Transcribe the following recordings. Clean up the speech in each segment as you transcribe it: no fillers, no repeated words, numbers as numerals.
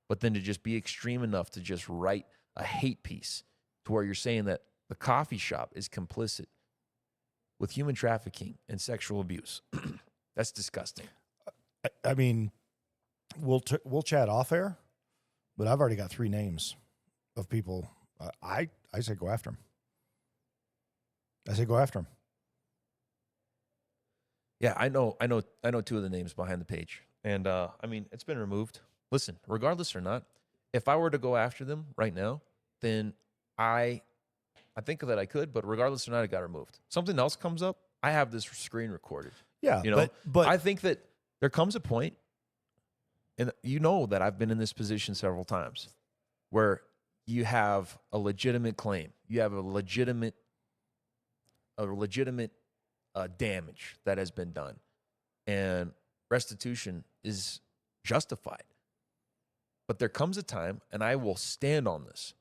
but then to just be extreme enough to just write a hate piece to where you're saying that the coffee shop is complicit with human trafficking and sexual abuse. That's disgusting. I mean, we'll chat off air, but I've already got 3 names of people. I say go after them. I say go after them. Yeah, I know 2 of the names behind the page. And I mean, it's been removed. Listen, regardless or not, if I were to go after them right now, then I think that I could, but regardless or not, it got removed. Something else comes up, I have this screen recorded. Yeah, You know, but I think that there comes a point, and you know that I've been in this position several times, where you have a legitimate claim, you have a legitimate damage that has been done, and restitution is justified. But there comes a time, and I will stand on this.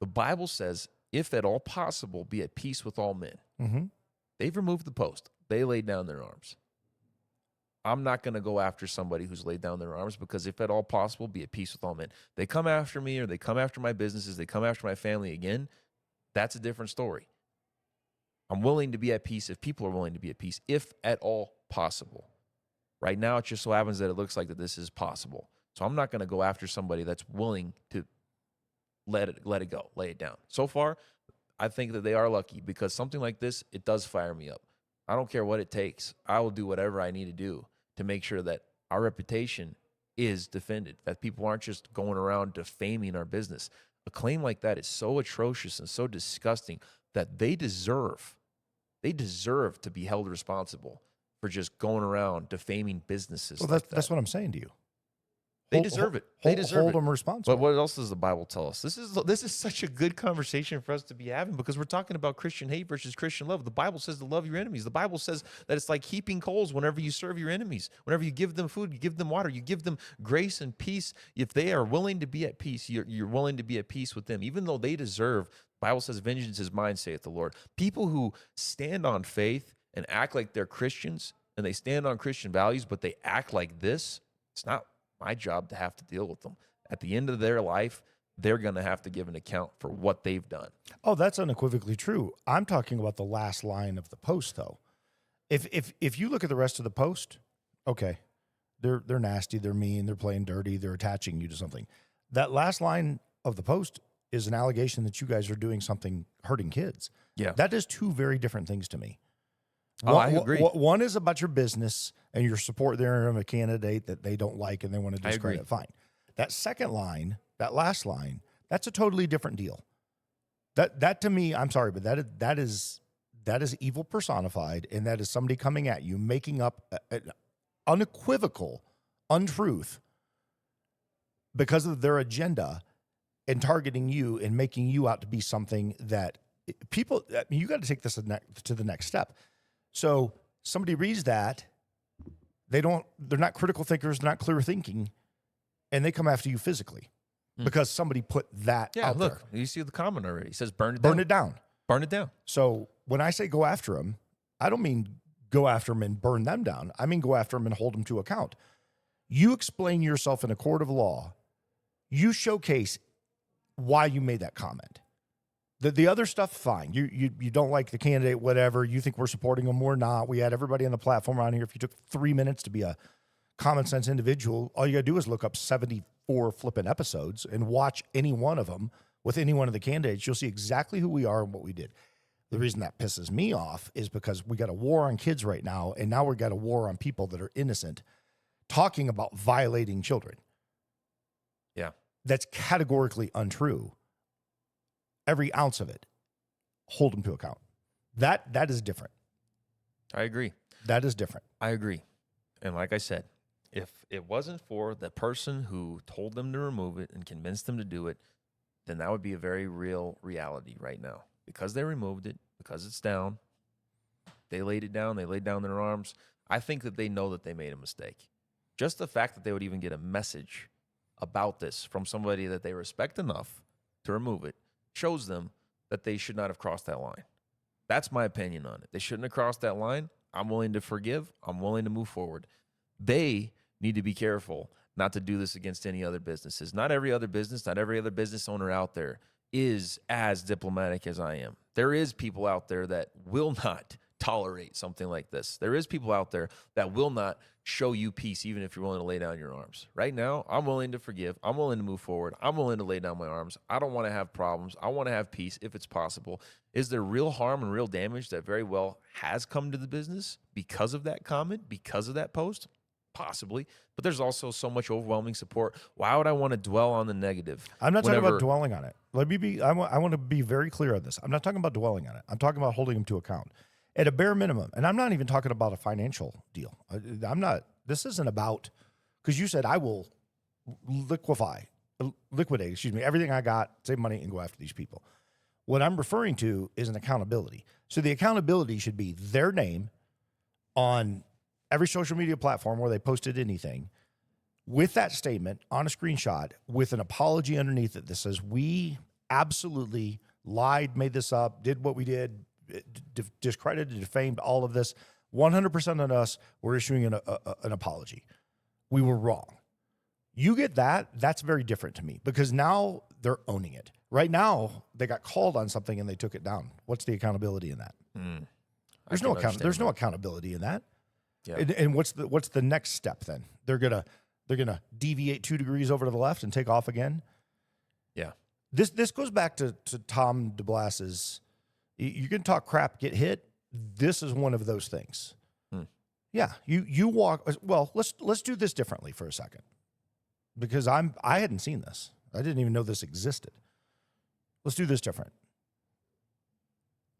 The Bible says, if at all possible, be at peace with all men. Mm-hmm. They've removed the post. They laid down their arms. I'm not going to go after somebody who's laid down their arms, because if at all possible, be at peace with all men. They come after me, or they come after my businesses, they come after my family again, that's a different story. I'm willing to be at peace if people are willing to be at peace, if at all possible. Right now, it just so happens that it looks like that this is possible. So I'm not going to go after somebody that's willing to let it go, lay it down. So far, I think that they are lucky, because something like this, it does fire me up. I don't care what it takes. I will do whatever I need to do to make sure that our reputation is defended, that people aren't just going around defaming our business. A claim like that is so atrocious and so disgusting that they deserve to be held responsible for just going around defaming businesses. Well, like that's what I'm saying to you. They deserve it. They deserve hold it. them responsible. But what else does the Bible tell us? This is such a good conversation for us to be having, because we're talking about Christian hate versus Christian love. The Bible says to love your enemies. The Bible says that it's like heaping coals whenever you serve your enemies. Whenever you give them food, you give them water, you give them grace and peace. If they are willing to be at peace, you're willing to be at peace with them, even though they deserve. The Bible says, vengeance is mine, saith the Lord. People who stand on faith and act like they're Christians, and they stand on Christian values, but they act like this, it's not my job to have to deal with them. At the end of their life, they're going to have to give an account for what they've done. Oh, that's unequivocally true. I'm talking about the last line of the post, though. If you look at the rest of the post, okay, they're nasty, they're mean, they're playing dirty, they're attaching you to something. That last line of the post is an allegation that you guys are doing something hurting kids. Yeah. That is 2 very different things to me. I agree. One is about your business and your support there of a candidate that they don't like and they want to discredit. Fine. That second line, that last line, that's a totally different deal. That to me, I'm sorry, but that is evil personified, and that is somebody coming at you, making up an unequivocal untruth because of their agenda and targeting you and making you out to be something that people, I mean, you got to take this to the next step. So somebody reads that, they're not critical thinkers, they're not clear thinking, and they come after you physically because somebody put that out there. You see the comment already. It says burn it down. Burn it down. So when I say go after them, I don't mean go after them and burn them down. I mean go after them and hold them to account. You explain yourself in a court of law. You showcase why you made that comment. The other stuff, fine. You don't like the candidate, whatever. You think we're supporting them, we're not. We had everybody on the platform around here. If you took 3 minutes to be a common sense individual, all you got to do is look up 74 flipping episodes and watch any one of them with any one of the candidates. You'll see exactly who we are and what we did. The reason that pisses me off is because we got a war on kids right now, and now we got a war on people that are innocent talking about violating children. Yeah. That's categorically untrue. Every ounce of it, hold them to account. That is different. I agree. That is different. I agree. And like I said, if it wasn't for the person who told them to remove it and convinced them to do it, then that would be a very real reality right now. Because they removed it, because it's down, they laid it down, they laid down their arms. I think that they know that they made a mistake. Just the fact that they would even get a message about this from somebody that they respect enough to remove it shows them that they should not have crossed that line. That's my opinion on it. They shouldn't have crossed that line. I'm willing to forgive. I'm willing to move forward. They need to be careful not to do this against any other businesses. Not every other business owner out there is as diplomatic as I am. There is people out there that will not tolerate something like this. There is people out there that will not show you peace, even if you're willing to lay down your arms. Right now, I'm willing to forgive. I'm willing to move forward. I'm willing to lay down my arms. I don't want to have problems. I want to have peace if it's possible. Is there real harm and real damage that very well has come to the business because of that comment, because of that post? Possibly. But there's also so much overwhelming support. Why would I want to dwell on the negative? I'm not talking about dwelling on it. Let me be, I want to be very clear on this. I'm not talking about dwelling on it. I'm talking about holding them to account at a bare minimum. And I'm not even talking about a financial deal. This isn't about, because you said I will liquidate, everything I got, save money and go after these people. What I'm referring to is an accountability. So the accountability should be their name on every social media platform where they posted anything, with that statement on a screenshot with an apology underneath it that says, we absolutely lied, made this up, did what we did, discredited, defamed, all of this. 100% on us. We're issuing an apology. We were wrong. You get that, that's very different to me, because now they're owning it. Right now, they got called on something and they took it down. What's the accountability in that? There's no accountability in that. Yeah. And what's the next step then? They're gonna deviate 2 degrees over to the left and take off again. Yeah. This goes back to Tom DeBlas's. You can talk crap, get hit. This is one of those things. Yeah. You walk. Well, let's do this differently for a second, because I hadn't seen this. I didn't even know this existed. Let's do this different.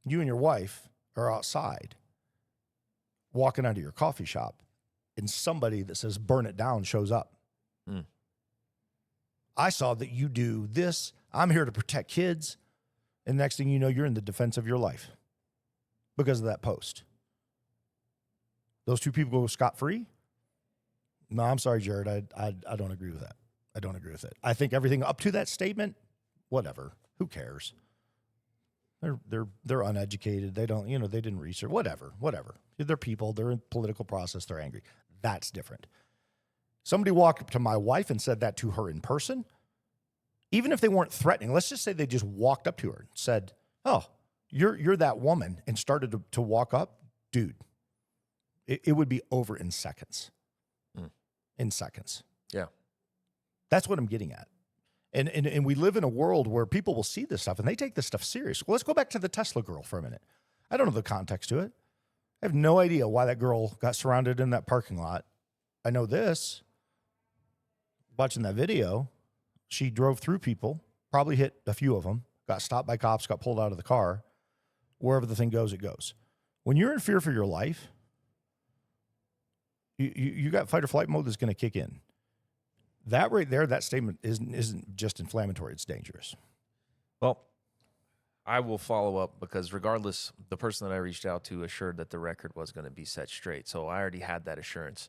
You and your wife are outside walking out of your coffee shop, and somebody that says burn it down shows up. I saw that you do this. I'm here to protect kids. And next thing you know, you're in the defense of your life because of that post. Those 2 people go scot-free? No, I'm sorry, Jared. I don't agree with that. I don't agree with it. I think everything up to that statement, whatever. Who cares? They're uneducated. They don't, they didn't research. Whatever. They're people. They're in political process. They're angry. That's different. Somebody walked up to my wife and said that to her in person. Even if they weren't threatening, let's just say they just walked up to her and said, "Oh, you're that woman," and started to walk up, dude. It would be over in seconds. In seconds. Yeah. That's what I'm getting at. And we live in a world where people will see this stuff and they take this stuff serious. Well, let's go back to the Tesla girl for a minute. I don't know the context to it. I have no idea why that girl got surrounded in that parking lot. I know this. Watching that video, she drove through people, probably hit a few of them, got stopped by cops, got pulled out of the car. Wherever the thing goes, it goes. When you're in fear for your life, you got fight or flight mode that's going to kick in. That right there, that statement isn't just inflammatory, it's dangerous. Well, I will follow up, because regardless, the person that I reached out to assured that the record was going to be set straight. So I already had that assurance.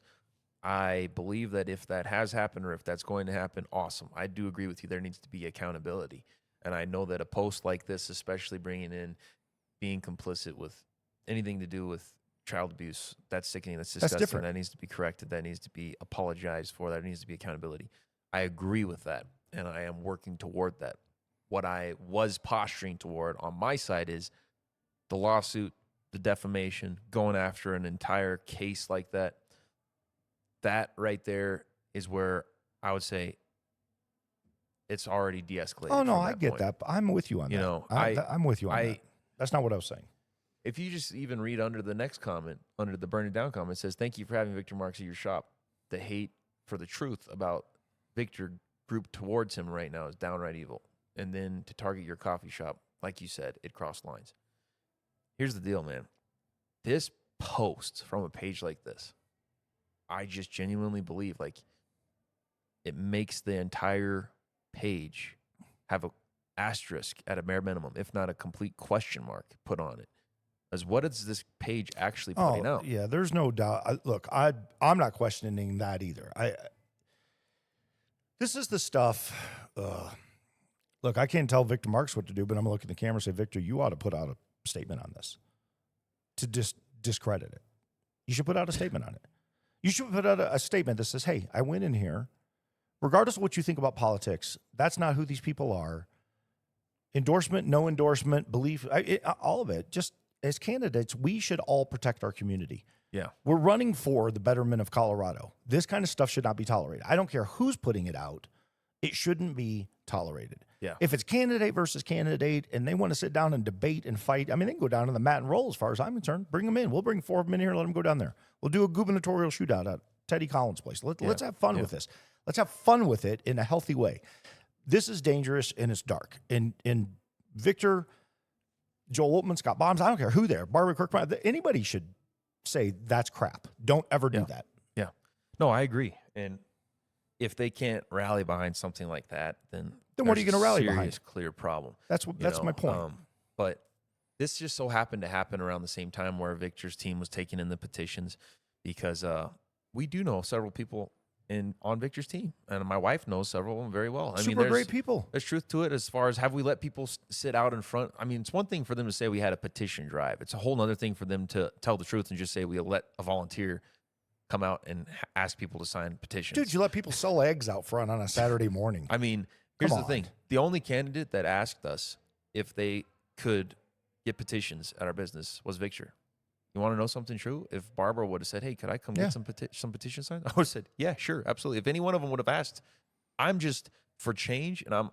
I believe that if that has happened, or if that's going to happen, awesome. I do agree with you. There needs to be accountability. And I know that a post like this, especially bringing in being complicit with anything to do with child abuse, that's sickening, that's disgusting. That's different. That needs to be corrected. That needs to be apologized for. That needs to be accountability. I agree with that, and I am working toward that. What I was posturing toward on my side is the lawsuit, the defamation, going after an entire case like that. That right there is where I would say it's already de-escalated. Oh, no, I get that. I'm with you on that. I'm with you on that. That's not what I was saying. If you just even read under the next comment, under the burn it down comment, it says, "Thank you for having Victor Marks at your shop. The hate for the truth about Victor group towards him right now is downright evil. And then to target your coffee shop, like you said, it crossed lines." Here's the deal, man. This post from a page like this, I just genuinely believe, like, it makes the entire page have a asterisk at a bare minimum, if not a complete question mark put on it. As what is this page actually putting out? Yeah, there's no doubt. Look, I'm not questioning that either. This is the stuff. Look, I can't tell Victor Marks what to do, but I'm going to look at the camera and say, Victor, you ought to put out a statement on this to discredit it. You should put out a statement on it. You should put out a statement that says, hey, I went in here regardless of what you think about politics, that's not who these people are. Endorsement, no endorsement, belief, all of it. Just as candidates, we should all protect our community. Yeah. We're running for the betterment of Colorado. This kind of stuff should not be tolerated. I don't care who's putting it out. It shouldn't be tolerated. Yeah. If it's candidate versus candidate and they want to sit down and debate and fight, I mean, they can go down to the mat and roll as far as I'm concerned. Bring them in. We'll bring 4 of them in here and let them go down there. We'll do a gubernatorial shootout at Teddy Collins' place. Let's have fun with this. Let's have fun with it in a healthy way. This is dangerous and it's dark. And Victor, Joel Oltman, Scott Bombs, I don't care who there, Barbara Kirkman, anybody should say that's crap. Don't ever do that. Yeah. No, I agree. And if they can't rally behind something like that, then what are you going to rally behind? Serious, clear problem. That's my point. But this just so happened to happen around the same time where Victor's team was taking in the petitions, because we do know several people on Victor's team, and my wife knows several of them very well. Super great people. There's truth to it as far as have we let people sit out in front. I mean, it's one thing for them to say we had a petition drive. It's a whole other thing for them to tell the truth and just say we let a volunteer come out and ask people to sign petitions. Dude, you let people sell eggs out front on a Saturday morning. I mean, here's the thing. The only candidate that asked us if they could get petitions at our business was Victor. You want to know something true? If Barbara would have said, hey, could I come get some petition signed? I would have said, yeah, sure, absolutely. If any one of them would have asked, I'm just for change, and I'm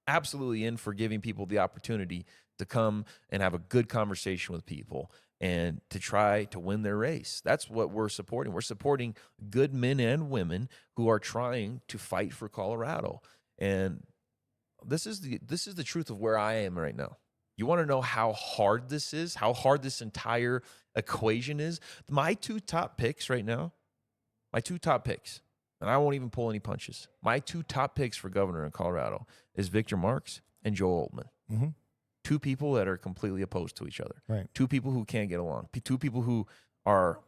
absolutely in for giving people the opportunity to come and have a good conversation with people and to try to win their race. That's what we're supporting. We're supporting good men and women who are trying to fight for Colorado. And this is the truth of where I am right now. You want to know how hard this is, how hard this entire equation is? My 2 top picks right now, and I won't even pull any punches. My 2 top picks for governor in Colorado is Victor Marks and Joel Oltman. Mm-hmm. 2 people that are completely opposed to each other. Right. 2 people who can't get along. 2 people who are...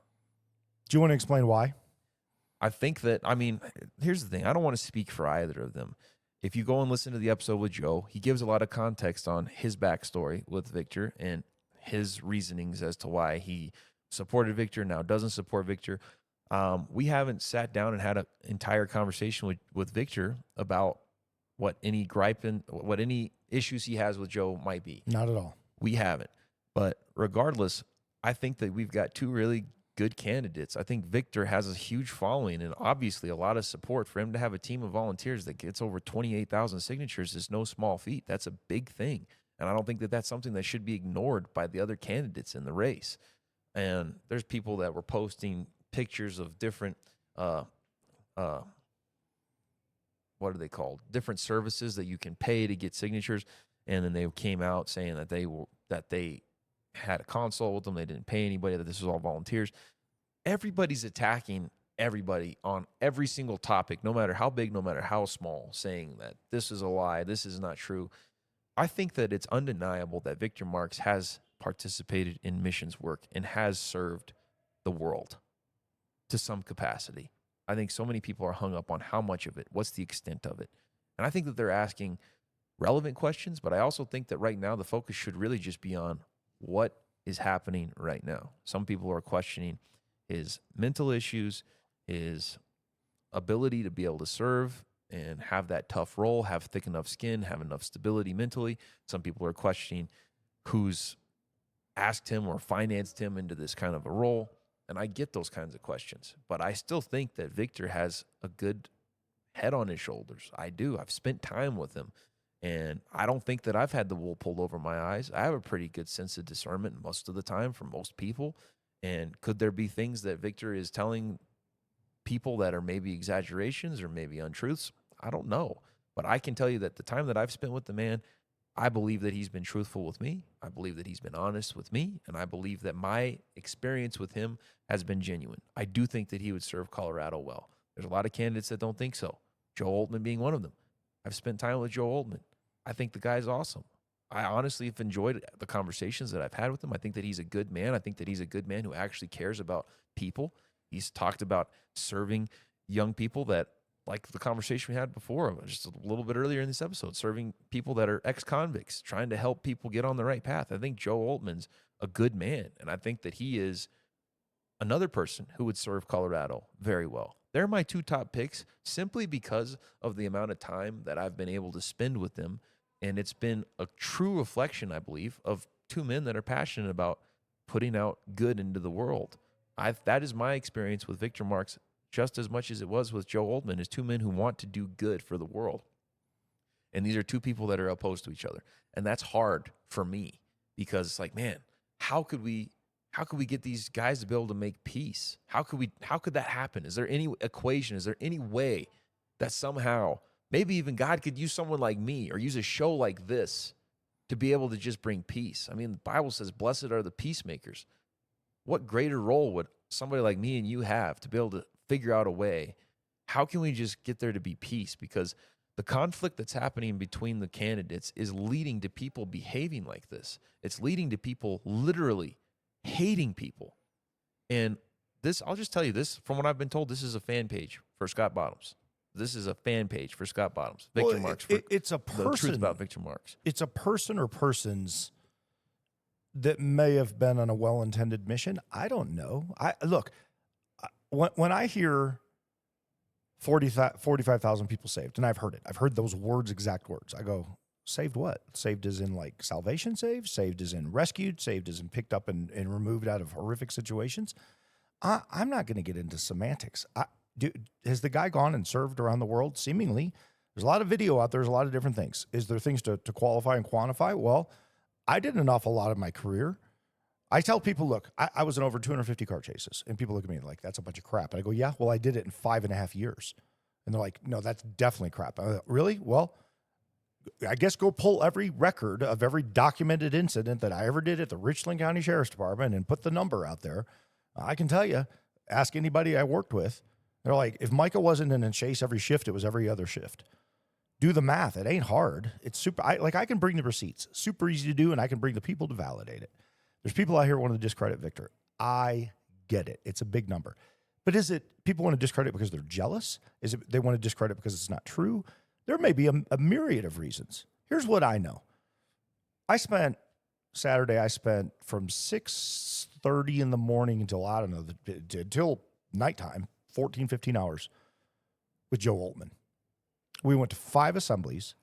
Do you want to explain why? I think that, I mean, here's the thing. I don't want to speak for either of them. If you go and listen to the episode with Joe, he gives a lot of context on his backstory with Victor and his reasonings as to why he supported Victor, now doesn't support Victor. We haven't sat down and had an entire conversation with Victor about what any gripe and what any issues he has with Joe might be. Not at all. We haven't. But regardless, I think that we've got 2 really good candidates. I think Victor has a huge following and obviously a lot of support. For him to have a team of volunteers that gets over 28,000 signatures is no small feat. That's a big thing. And I don't think that that's something that should be ignored by the other candidates in the race. And there's people that were posting pictures of different, what are they called? Different services that you can pay to get signatures. And then they came out saying that they had a consult with them. They didn't pay anybody, that this was all volunteers. Everybody's attacking everybody on every single topic, no matter how big, no matter how small, saying that this is a lie, this is not true. I think that it's undeniable that Victor Marks has participated in missions work and has served the world to some capacity. I think so many people are hung up on how much of it, what's the extent of it. And I think that they're asking relevant questions, but I also think that right now the focus should really just be on what is happening right now. Some people are questioning his mental issues, his ability to be able to serve and have that tough role, have thick enough skin, have enough stability mentally. Some people are questioning who's asked him or financed him into this kind of a role. And I get those kinds of questions, but I still think that Victor has a good head on his shoulders. I do. I've spent time with him, and I don't think that I've had the wool pulled over my eyes. I have a pretty good sense of discernment most of the time for most people. And could there be things that Victor is telling people that are maybe exaggerations or maybe untruths? I don't know. But I can tell you that the time that I've spent with the man, I believe that he's been truthful with me. I believe that he's been honest with me. And I believe that my experience with him has been genuine. I do think that he would serve Colorado well. There's a lot of candidates that don't think so. Joe Oltman being one of them. I've spent time with Joe Oltman. I think the guy's awesome. I honestly have enjoyed the conversations that I've had with him. I think that he's a good man. I think that he's a good man who actually cares about people. He's talked about serving young people that, like the conversation we had before, just a little bit earlier in this episode, serving people that are ex-convicts, trying to help people get on the right path. I think Joe Oltman's a good man, and I think that he is another person who would serve Colorado very well. They're my two top picks simply because of the amount of time that I've been able to spend with them. And it's been a true reflection, I believe, of two men that are passionate about putting out good into the world. That is my experience with Victor Marx just as much as it was with Joe Oldman, is two men who want to do good for the world. And these are two people that are opposed to each other. And that's hard for me because it's like, man, how could we get these guys to be able to make peace? How could that happen? Is there any equation? Is there any way that somehow maybe even God could use someone like me or use a show like this to be able to just bring peace? I mean, the Bible says, blessed are the peacemakers. What greater role would somebody like me and you have to be able to figure out a way? How can we just get there to be peace? Because the conflict that's happening between the candidates is leading to people behaving like this. It's leading to people literally hating people. And this, I'll just tell you this, from what I've been told, this is a fan page for Scott Bottoms. This is a fan page for Scott Bottoms. Victor Marx. It's a person. The truth about Victor Marx. It's a person or persons that may have been on a well-intended mission. I don't know. When I hear 45,000 people saved, and I've heard it. I've heard those exact words. I go, saved what? Saved as in like salvation saved as in rescued, saved as in picked up and removed out of horrific situations. I'm not going to get into semantics. Has the guy gone and served around the world? Seemingly. There's a lot of video out there. There's a lot of different things. Is there things to qualify and quantify? Well, I did an awful lot of my career. I tell people, look, I was in over 250 car chases, and people look at me like, that's a bunch of crap. And I go, yeah, well, I did it in 5.5 years. And they're like, no, that's definitely crap. I'm like, really? Well, I guess go pull every record of every documented incident that I ever did at the Richland County Sheriff's Department and put the number out there. I can tell you, ask anybody I worked with. They're like, if Micah wasn't in a chase every shift, it was every other shift. Do the math. It ain't hard. It's super. I can bring the receipts. Super easy to do, and I can bring the people to validate it. There's people out here who want to discredit Victor. I get it. It's a big number. But is it people want to discredit because they're jealous? Is it they want to discredit because it's not true? There may be a myriad of reasons. Here's what I know. Saturday, I spent from 6:30 in the morning until, I don't know, until nighttime, 14, 15 hours with Joe Altman. We went to 5 assemblies,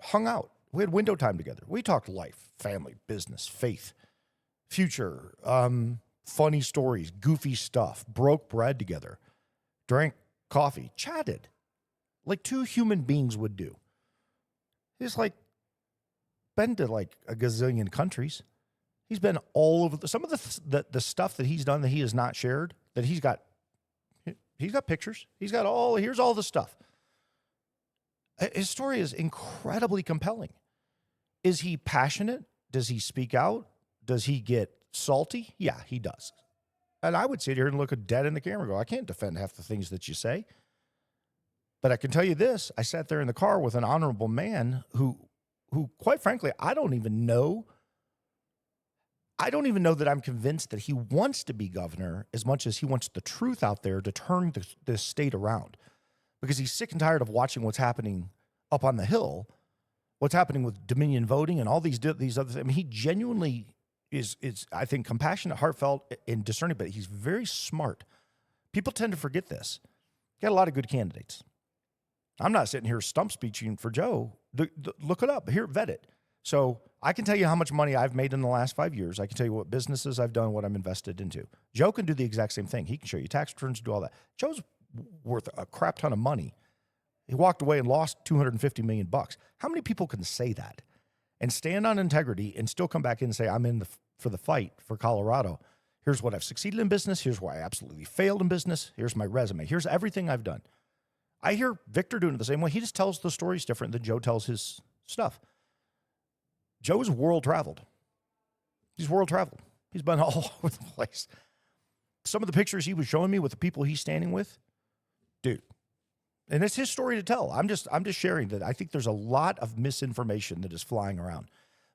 hung out. We had window time together. We talked life, family, business, faith, future, funny stories, goofy stuff, broke bread together, drank coffee, chatted like two human beings would do. He's like been to like a gazillion countries. He's been all over. Some of the stuff that he's done that he has not shared, that he's got pictures. He's got here's all the stuff. His story is incredibly compelling. Is he passionate? Does he speak out? Does he get salty? Yeah, he does. And I would sit here and look dead in the camera and go, I can't defend half the things that you say. But I can tell you this, I sat there in the car with an honorable man who quite frankly, I don't even know that I'm convinced that he wants to be governor as much as he wants the truth out there to turn the state around. Because he's sick and tired of watching what's happening up on the Hill, what's happening with Dominion voting and all these other things. I mean, he genuinely is I think, compassionate, heartfelt, and discerning, but he's very smart. People tend to forget this. Got a lot of good candidates. I'm not sitting here stump speeching for Joe. Look it up. Here, vet it. So I can tell you how much money I've made in the last 5 years. I can tell you what businesses I've done, what I'm invested into. Joe can do the exact same thing. He can show you tax returns, do all that. Joe's worth a crap ton of money. He walked away and lost $250 million. How many people can say that and stand on integrity and still come back in and say, I'm in for the fight for Colorado. Here's what I've succeeded in business. Here's why I absolutely failed in business. Here's my resume. Here's everything I've done. I hear Victor doing it the same way. He just tells the stories different than Joe tells his stuff. Joe is world traveled. He's world traveled. He's been all over the place. Some of the pictures he was showing me with the people he's standing with, dude. And it's his story to tell. I'm just sharing that I think there's a lot of misinformation that is flying around.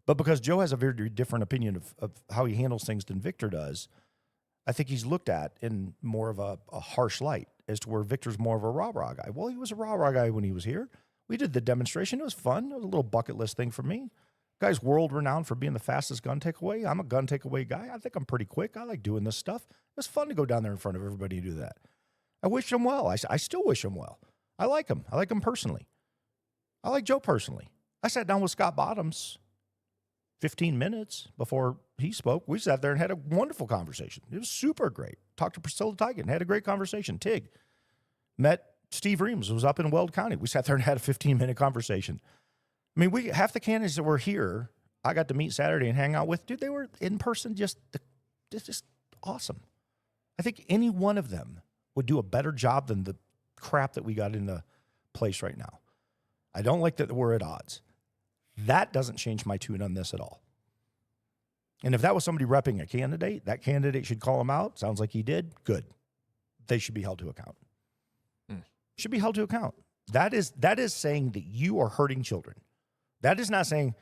But because Joe has a very different opinion of how he handles things than Victor does, I think he's looked at in more of a harsh light as to where Victor's more of a rah-rah guy. Well, he was a rah-rah guy when he was here. We did the demonstration. It was fun. It was a little bucket list thing for me. Guy's world renowned for being the fastest gun takeaway. I'm a gun takeaway guy. I think I'm pretty quick. I like doing this stuff. It's fun to go down there in front of everybody and do that. I wish him well. I still wish him well. I like him. I like him personally. I like Joe personally. I sat down with Scott Bottoms 15 minutes before he spoke. We sat there and had a wonderful conversation. It was super great. Talked to Priscilla Tigan, had a great conversation. Tig. Met Steve Reams, was up in Weld County. We sat there and had a 15-minute conversation. I mean, half the candidates that were here, I got to meet Saturday and hang out with. Dude, they were in person just awesome. I think any one of them would do a better job than the crap that we got in the place right now. I don't like that we're at odds. That doesn't change my tune on this at all. And if that was somebody repping a candidate, that candidate should call him out. Sounds like he did. Good. They should be held to account. Should be held to account. That is saying that you are hurting children. That is not saying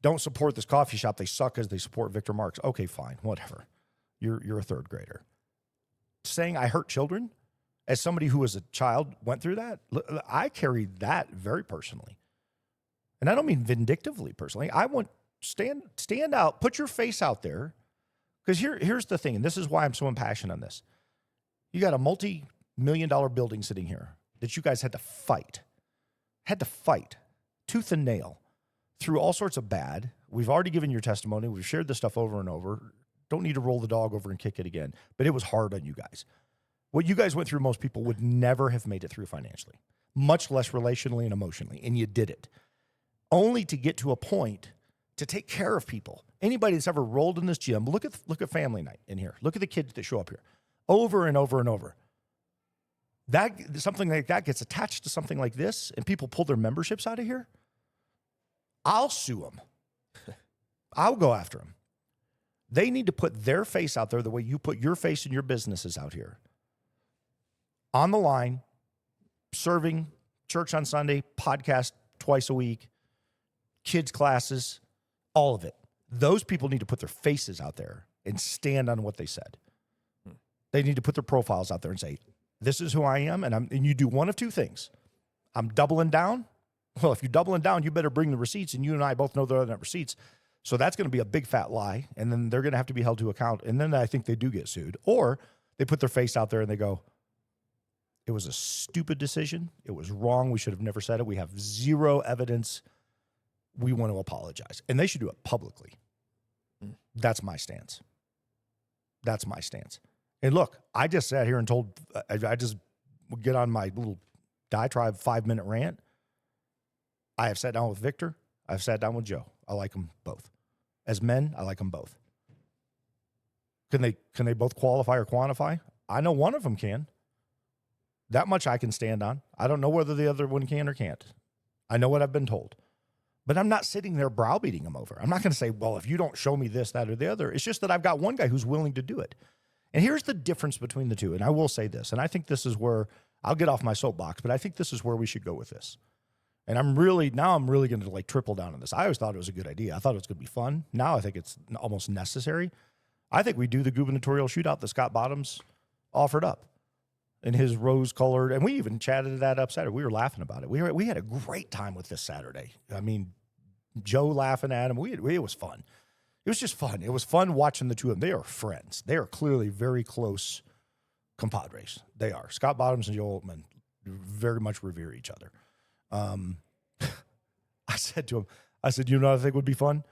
don't support this coffee shop. They suck because they support Victor Marx. Okay, fine, whatever. You're a third grader. Saying I hurt children, as somebody who was a child went through that, I carry that very personally. And I don't mean vindictively personally. I want stand out, put your face out there. Because here's the thing, and this is why I'm so impassioned on this. You got a multi-million-dollar building sitting here that you guys had to fight tooth and nail through all sorts of bad. We've already given your testimony. We've shared this stuff over and over. Don't need to roll the dog over and kick it again. But it was hard on you guys. What you guys went through, most people would never have made it through financially, much less relationally and emotionally. And you did it. Only to get to a point to take care of people. Anybody that's ever rolled in this gym, look at family night in here. Look at the kids that show up here over and over and over. That something like that gets attached to something like this, and people pull their memberships out of here. I'll sue them. I'll go after them. They need to put their face out there the way you put your face in your businesses out here. On the line, serving, church on Sunday, podcast twice a week, kids' classes, all of it. Those people need to put their faces out there and stand on what they said. They need to put their profiles out there and say, this is who I am, and you do one of two things. I'm doubling down. Well, if you're doubling down, you better bring the receipts, and you and I both know there are not receipts. So that's going to be a big fat lie, and then they're going to have to be held to account, and then I think they do get sued. Or they put their face out there and they go, it was a stupid decision. It was wrong. We should have never said it. We have zero evidence. We want to apologize. And they should do it publicly. That's my stance. That's my stance. And look, I just sat here and told, I just get on my little diatribe 5-minute rant. I have sat down with Victor. I've sat down with Joe. I like them both. As men, I like them both. Can they both qualify or quantify? I know one of them can. That much I can stand on. I don't know whether the other one can or can't. I know what I've been told. But I'm not sitting there browbeating them over. I'm not going to say, well, if you don't show me this, that, or the other. It's just that I've got one guy who's willing to do it. And here's the difference between the two. And I will say this, and I think this is where I'll get off my soapbox, but I think this is where we should go with this. And I'm really going to triple down on this. I always thought it was a good idea. I thought it was going to be fun. Now I think it's almost necessary. I think we do the gubernatorial shootout that Scott Bottoms offered up in his rose-colored, and we even chatted that up Saturday. We were laughing about it. We had a great time with this Saturday. I mean, Joe laughing at him. It was fun. It was just fun. It was fun watching the two of them. They are friends. They are clearly very close compadres. They are. Scott Bottoms and Joe Altman very much revere each other. I said to him, you know what I think would be fun?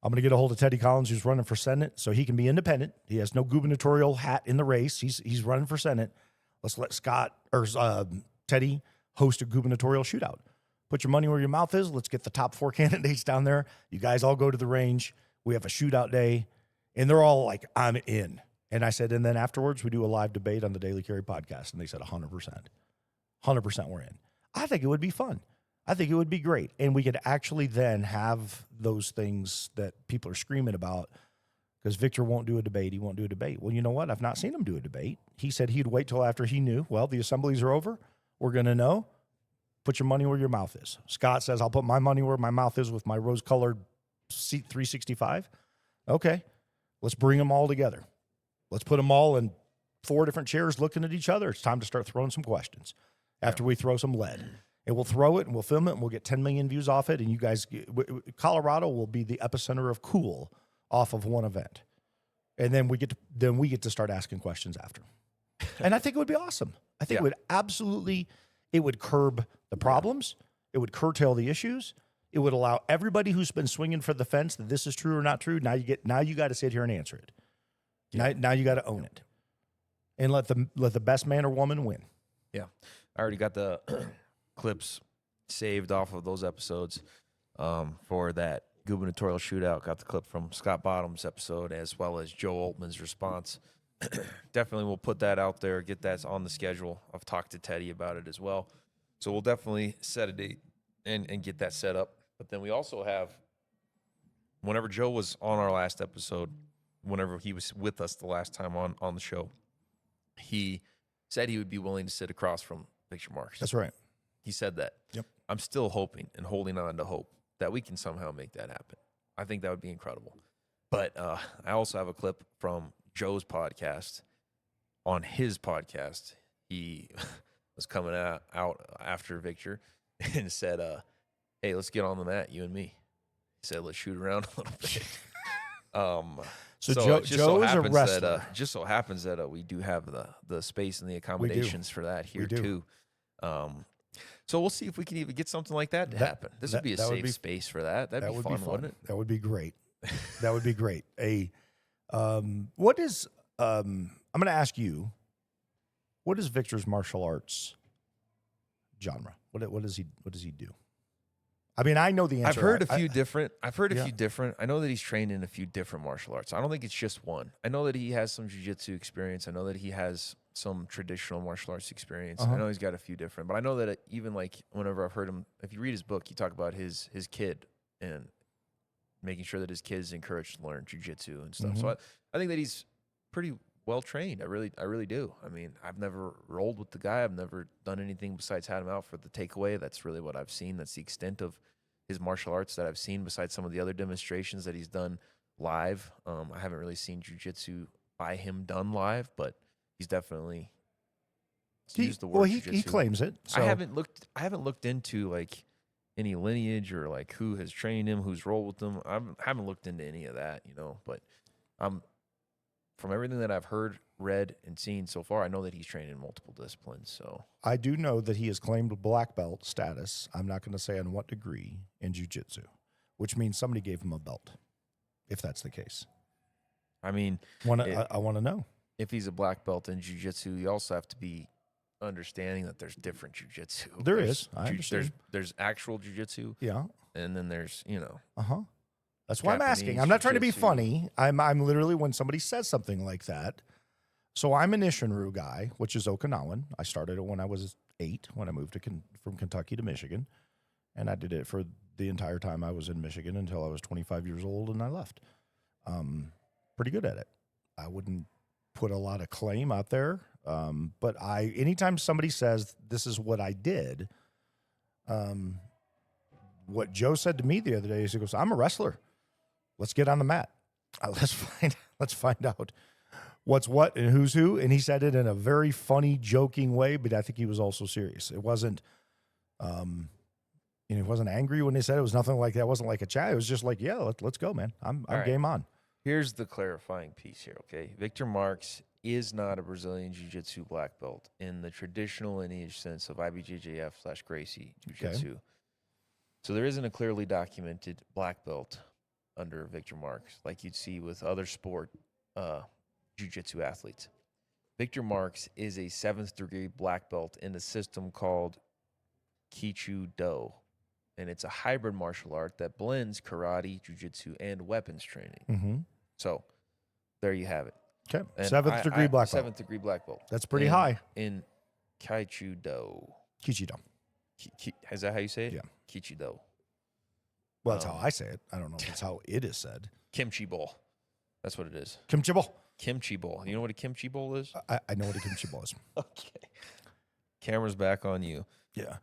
I'm going to get a hold of Teddy Collins, who's running for Senate, so he can be independent. He has no gubernatorial hat in the race. He's running for Senate. Let's let Teddy host a gubernatorial shootout. Put your money where your mouth is. Let's get the top 4 candidates down there. You guys all go to the range. We have a shootout day. And they're all like, I'm in. And I said, and then afterwards, we do a live debate on the Daily Carry podcast. And they said 100%. 100% we're in. I think it would be fun. I think it would be great. And we could actually then have those things that people are screaming about, because Victor won't do a debate. He won't do a debate. Well, you know what? I've not seen him do a debate. He said he'd wait till after he knew. Well, the assemblies are over. We're going to know. Put your money where your mouth is. Scott says, I'll put my money where my mouth is with my rose-colored seat 365. Okay, let's bring them all together. Let's put them all in 4 different chairs looking at each other. It's time to start throwing some questions after we throw some lead. And we'll throw it and we'll film it and we'll get 10 million views off it. And you guys, Colorado will be the epicenter of cool off of one event. And then we get to start asking questions after. And I think it would be awesome. I think it would absolutely, it would curb the problems. It would curtail the issues. It would allow everybody who's been swinging for the fence that this is true or not true. Now you got to sit here and answer it. Now you got to own it. And let the best man or woman win. Yeah. I already got the clips saved off of those episodes for that gubernatorial shootout. Got the clip from Scott Bottom's episode as well as Joe Altman's response. Definitely we'll put that out there, get that on the schedule. I've talked to Teddy about it as well. So we'll definitely set a date and get that set up. But then we also have, whenever Joe was on our last episode, whenever he was with us the last time on the show, he said he would be willing to sit across from Victor Marks. That's right. He said that. Yep. I'm still hoping and holding on to hope that we can somehow make that happen. I think that would be incredible. But I also have a clip from Joe's podcast. On his podcast, he was coming out after Victor and said, hey, let's get on the mat, you and me. He said, let's shoot around a little bit. So Joe is a wrestler. Just so happens that we do have the space and the accommodations for that here too. So we'll see if we can even get something like that to happen. This would be a safe space for that. That'd be fun, wouldn't it? That would be great. That would be great. What is I'm going to ask you, what is Victor's martial arts genre? What does he do? I mean, I know the answer. I've heard a few different. I know that he's trained in a few different martial arts. I don't think it's just one. I know that he has some jiu-jitsu experience. I know that he has some traditional martial arts experience. I know he's got a few different. But I know that even like whenever I've heard him, if you read his book, he talk about his kid and making sure that his kid is encouraged to learn jiu-jitsu and stuff. So I think that he's pretty well trained. I really do. I mean, I've never rolled with the guy. I've never done anything besides had him out for the takeaway. That's really what I've seen. That's the extent of his martial arts that I've seen besides some of the other demonstrations that he's done live. I haven't really seen jiu-jitsu by him done live, but he's definitely used the word jiu-jitsu. He claims it. So. I haven't looked into like any lineage or like who has trained him, who's rolled with him. I haven't looked into any of that, but from everything that I've heard, read, and seen so far, I know that he's trained in multiple disciplines. So I do know that he has claimed black belt status. I'm not going to say on what degree in jiu-jitsu, which means somebody gave him a belt, if that's the case. I mean, I want to know. If he's a black belt in jiu-jitsu, you also have to be understanding that there's different jiu-jitsu. There's I understand. There's actual jiu-jitsu. Yeah. And then there's, That's why I'm asking. I'm not trying to be funny. I'm literally, when somebody says something like that. So I'm an Ishinru guy, which is Okinawan. I started it when I was 8, when I moved from Kentucky to Michigan. And I did it for the entire time I was in Michigan until I was 25 years old and I left. Pretty good at it. I wouldn't put a lot of claim out there. But anytime somebody says this is what I did, what Joe said to me the other day is he goes, I'm a wrestler. Let's get on the mat. Let's find out what's what and who's who. And he said it in a very funny, joking way, but I think he was also serious. It wasn't, he wasn't angry when he said it. It was nothing like that. It wasn't like a chat. It was just like, yeah, let's go, man. I'm right. Game on. Here's the clarifying piece here, okay? Victor Marks is not a Brazilian Jiu-Jitsu black belt in the traditional lineage sense of IBJJF/Gracie Jiu-Jitsu. Okay. So there isn't a clearly documented black belt under Victor Marks like you'd see with other sport jiu-jitsu athletes. Victor Marks is a 7th degree black belt in a system called Kichu-Do, and it's a hybrid martial art that blends karate, jiu-jitsu, and weapons training. Mm-hmm. So there you have it. Okay, 7th degree black belt. 7th degree black belt. That's pretty high. In Kichu-Do. Kichi-Do. Is that how you say it? Yeah. Kichi-Do. Well, that's how I say it. I don't know if that's how it is said. Kimchi bowl. That's what it is. Kimchi bowl. Kimchi bowl. You know what a kimchi bowl is? I know what a kimchi bowl is. Okay. Camera's back on you. Yeah.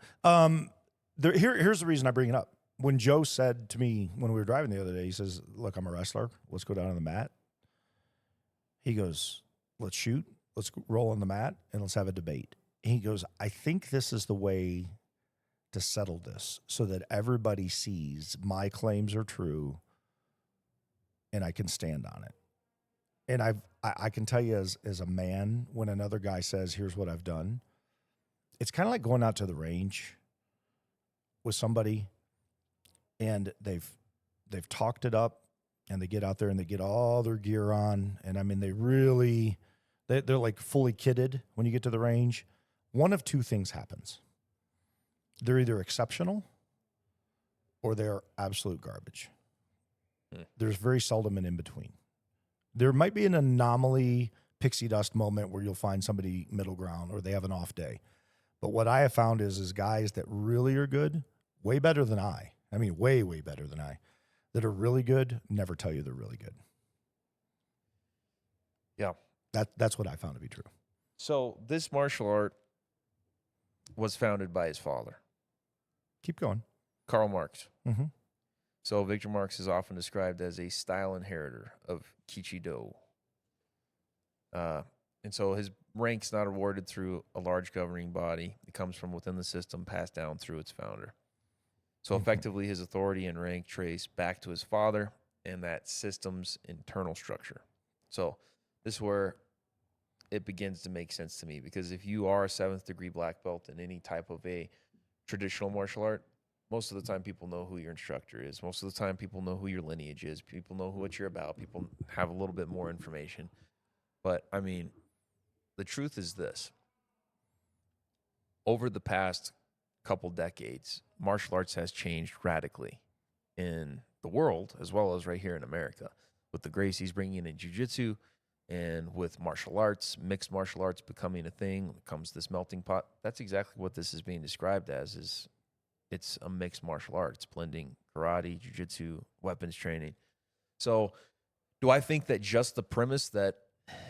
Here's the reason I bring it up. When Joe said to me when we were driving the other day, he says, look, I'm a wrestler. Let's go down on the mat. He goes, let's shoot. Let's roll on the mat and let's have a debate. And he goes, I think this is the way to settle this so that everybody sees my claims are true and I can stand on it. And I can tell you as a man, when another guy says, here's what I've done, it's kind of like going out to the range with somebody and they've talked it up and they get out there and they get all their gear on. And I mean, they're like fully kitted when you get to the range. One of two things happens. They're either exceptional or they're absolute garbage. There's very seldom an in-between. There might be an anomaly, pixie dust moment where you'll find somebody middle ground or they have an off day. But what I have found is guys that really are good, way better than I mean, way, way better than I, that are really good, never tell you they're really good. Yeah. That's what I found to be true. So this martial art was founded by his father, Keep going. Karl Marx. Mm-hmm. So Victor Marx is often described as a style inheritor of Kichido. And so his rank's not awarded through a large governing body. It comes from within the system, passed down through its founder. So effectively, his authority and rank trace back to his father and that system's internal structure. So this is where it begins to make sense to me, because if you are a 7th degree black belt in any type of a traditional martial art, most of the time people know who your instructor is. Most of the time people know who your lineage is. People know what you're about. People have a little bit more information. But, I mean, the truth is this. Over the past couple decades, martial arts has changed radically in the world as well as right here in America. With the Gracies bringing in jiu-jitsu and with martial arts, mixed martial arts becoming a thing, comes this melting pot. That's exactly what this is being described as, is it's a mixed martial art. It's blending karate, jiu-jitsu, weapons training. So do I think that just the premise that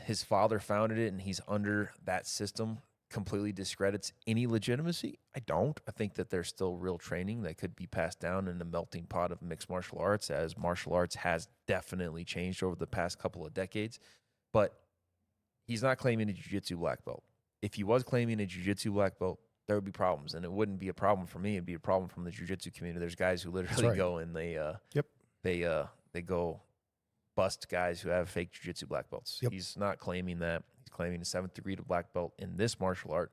his father founded it and he's under that system completely discredits any legitimacy? I don't. I think that there's still real training that could be passed down in the melting pot of mixed martial arts, as martial arts has definitely changed over the past couple of decades. But he's not claiming a jiu-jitsu black belt. If he was claiming a jiu-jitsu black belt, there would be problems, and it wouldn't be a problem for me. It'd be a problem from the jiu-jitsu community. There's guys who literally go and they go bust guys who have fake jiu-jitsu black belts. Yep. He's not claiming that. He's claiming a 7th degree to black belt in this martial art.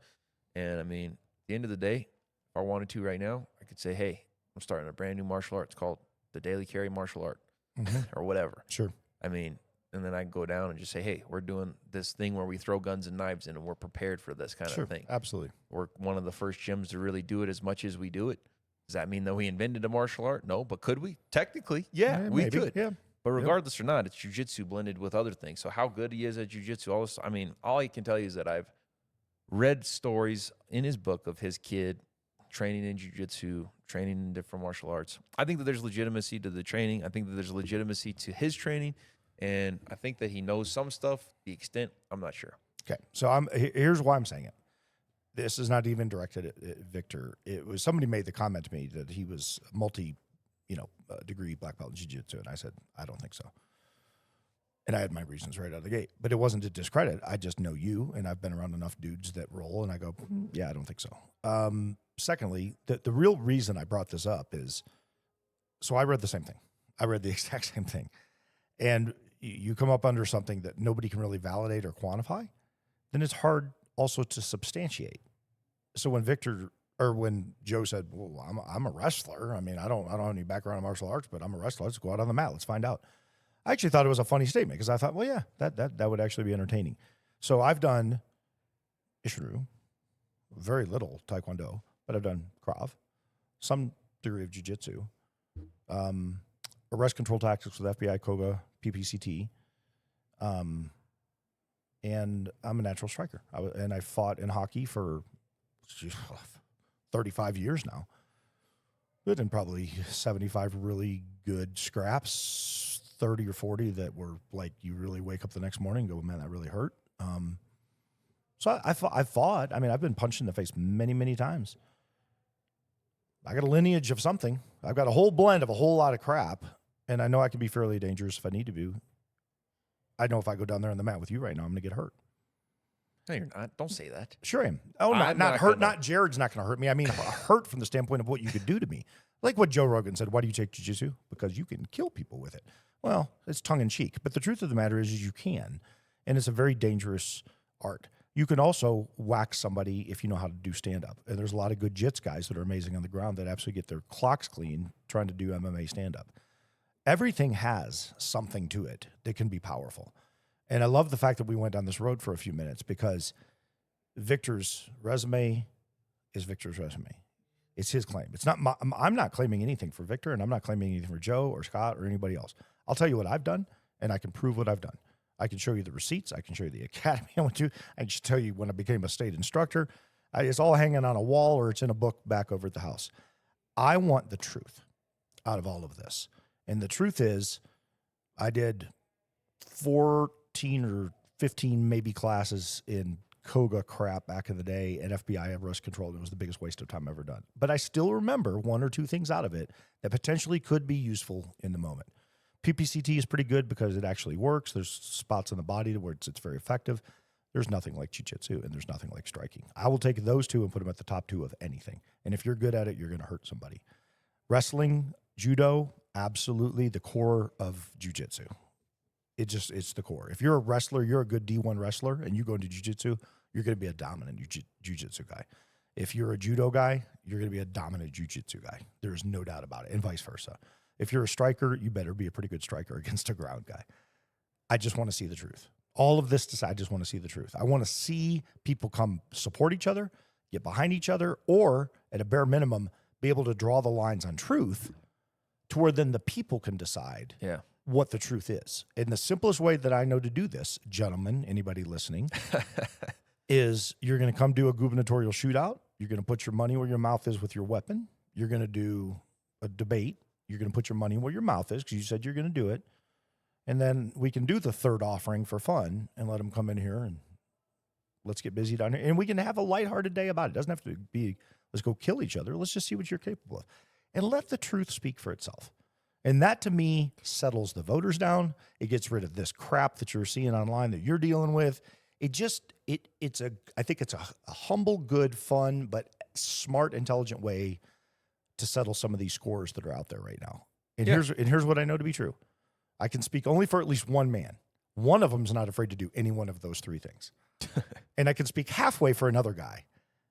And I mean, at the end of the day, if I wanted to right now, I could say, hey, I'm starting a brand new martial art. It's called the Daily Carry Martial Art or whatever. Sure. I mean, and then I can go down and just say, hey, we're doing this thing where we throw guns and knives in and we're prepared for this kind of thing. Absolutely. We're one of the first gyms to really do it as much as we do it. Does that mean that we invented a martial art? No, but could we? Technically, yeah, we could. Yeah. But regardless or not, it's jiu-jitsu blended with other things. So how good he is at jiu-jitsu, all this, I mean, all I can tell you is that I've read stories in his book of his kid training in jiu-jitsu, training in different martial arts. I think that there's legitimacy to the training. I think that there's legitimacy to his training. And I think that he knows some stuff. The extent, I'm not sure. Okay, so here's why I'm saying it. This is not even directed at Victor. It was somebody made the comment to me that he was degree black belt in jiu-jitsu, and I said, I don't think so. And I had my reasons right out of the gate. But it wasn't to discredit. I just know you, and I've been around enough dudes that roll, and I go, yeah, I don't think so. Secondly, the real reason I brought this up is, so I read the same thing. I read the exact same thing. And you come up under something that nobody can really validate or quantify, then it's hard also to substantiate. So when Joe said, well, I'm a wrestler. I mean, I don't have any background in martial arts, but I'm a wrestler. Let's go out on the mat. Let's find out. I actually thought it was a funny statement because I thought, well, yeah, that would actually be entertaining. So I've done Ishiru, very little Taekwondo, but I've done Krav, some degree of jiu-jitsu, arrest control tactics with FBI, Koga, PPCT, and I'm a natural striker. And I fought in hockey for 35 years now. But in probably 75 really good scraps, 30 or 40 that were like you really wake up the next morning and go, man, that really hurt. So I fought. I mean, I've been punched in the face many, many times. I got a lineage of something. I've got a whole blend of a whole lot of crap, and I know I can be fairly dangerous if I need to be. I know if I go down there on the mat with you right now, I'm going to get hurt. No, you're not. Don't say that. Sure I am. Oh, I'm not not hurt. gonna- Not Jared's not going to hurt me. I mean, hurt from the standpoint of what you could do to me. Like what Joe Rogan said, why do you take jiu-jitsu? Because you can kill people with it. Well, it's tongue-in-cheek. But the truth of the matter is you can. And it's a very dangerous art. You can also whack somebody if you know how to do stand-up. And there's a lot of good jits guys that are amazing on the ground that absolutely get their clocks clean trying to do MMA stand-up. Everything has something to it that can be powerful. And I love the fact that we went down this road for a few minutes because Victor's resume is Victor's resume. It's his claim. It's not I'm not claiming anything for Victor, and I'm not claiming anything for Joe or Scott or anybody else. I'll tell you what I've done, and I can prove what I've done. I can show you the receipts. I can show you the academy I went to. I can tell you when I became a state instructor. It's all hanging on a wall or it's in a book back over at the house. I want the truth out of all of this. And the truth is, I did 14 or 15 maybe classes in Koga crap back in the day at FBI Rust Control. It was the biggest waste of time ever done. But I still remember one or two things out of it that potentially could be useful in the moment. PPCT is pretty good because it actually works. There's spots in the body where it's very effective. There's nothing like jiu-jitsu and there's nothing like striking. I will take those two and put them at the top two of anything. And if you're good at it, you're going to hurt somebody. Wrestling, judo, absolutely the core of jiu-jitsu. It's the core. If you're a wrestler, you're a good D1 wrestler, and you go into jiu-jitsu, you're going to be a dominant jiu-jitsu guy. If you're a judo guy, you're going to be a dominant jiu-jitsu guy. There's no doubt about it, and vice versa. If you're a striker, you better be a pretty good striker against a ground guy. I just want to see the truth. All of this to say, I just want to see the truth. I want to see people come support each other, get behind each other, or at a bare minimum, be able to draw the lines on truth to where then the people can decide what the truth is. And the simplest way that I know to do this, gentlemen, anybody listening, is you're going to come do a gubernatorial shootout. You're going to put your money where your mouth is with your weapon. You're going to do a debate. You're going to put your money where your mouth is because you said you're going to do it. And then we can do the third offering for fun and let them come in here and let's get busy down here. And we can have a lighthearted day about it. It doesn't have to be, let's go kill each other. Let's just see what you're capable of. And let the truth speak for itself. And that, to me, settles the voters down. It gets rid of this crap that you're seeing online that you're dealing with. I think it's a humble, good, fun, but smart, intelligent way to settle some of these scores that are out there right now. And here's what I know to be true. I can speak only for at least one man. One of them's not afraid to do any one of those three things. And I can speak halfway for another guy.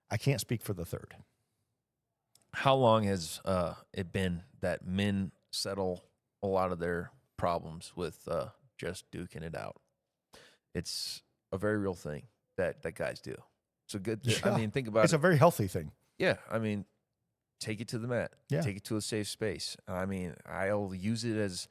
I can't speak for the third. How long has it been that men settle a lot of their problems with just duking it out? It's a very real thing that guys do. It's a good thing. I mean, think about it. It's a very healthy thing. Yeah. I mean, take it to the mat. Yeah. Take it to a safe space. I mean, I'll use it as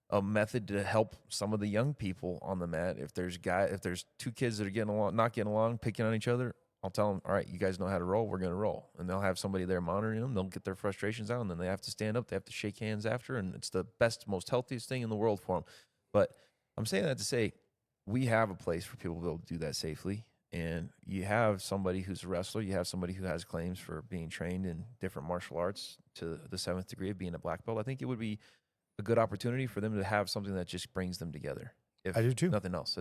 a method to help some of the young people on the mat. If there's two kids that are not getting along, picking on each other, I'll tell them, all right, you guys know how to roll. We're going to roll. And they'll have somebody there monitoring them. They'll get their frustrations out, and then they have to stand up. They have to shake hands after, and it's the best, most healthiest thing in the world for them. But I'm saying that to say we have a place for people to be able to do that safely. And you have somebody who's a wrestler. You have somebody who has claims for being trained in different martial arts to the 7th degree of being a black belt. I think it would be a good opportunity for them to have something that just brings them together. If I do too. Nothing else.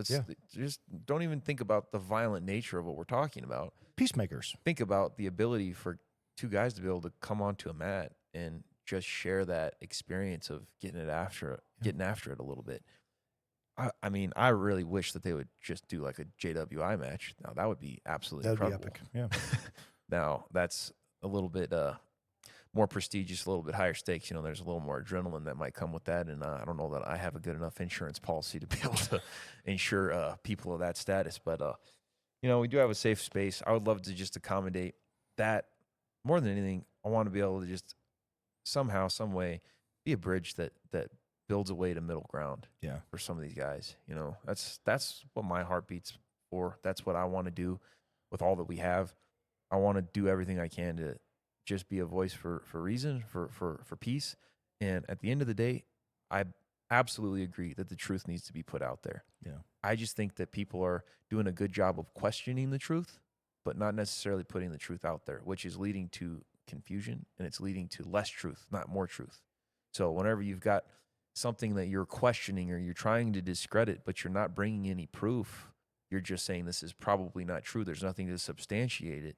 Just don't even think about the violent nature of what we're talking about. Peacemakers. Think about the ability for two guys to be able to come onto a mat and just share that experience of getting after it a little bit. I mean, I really wish that they would just do like a JWI match. Now that would be absolutely incredible. That'd be epic. Yeah. Now that's a little bit more prestigious, a little bit higher stakes. You know, there's a little more adrenaline that might come with that. And I don't know that I have a good enough insurance policy to be able to insure people of that status. But, you know, we do have a safe space. I would love to just accommodate that more than anything. I want to be able to just somehow, some way be a bridge that builds a way to middle ground for some of these guys. You know, that's what my heart beats for. That's what I want to do with all that we have. I want to do everything I can to just be a voice for reason, for peace. And at the end of the day, I absolutely agree that the truth needs to be put out there. Yeah. I just think that people are doing a good job of questioning the truth, but not necessarily putting the truth out there, which is leading to confusion, and it's leading to less truth, not more truth. So whenever you've got something that you're questioning or you're trying to discredit, but you're not bringing any proof, you're just saying this is probably not true, there's nothing to substantiate it,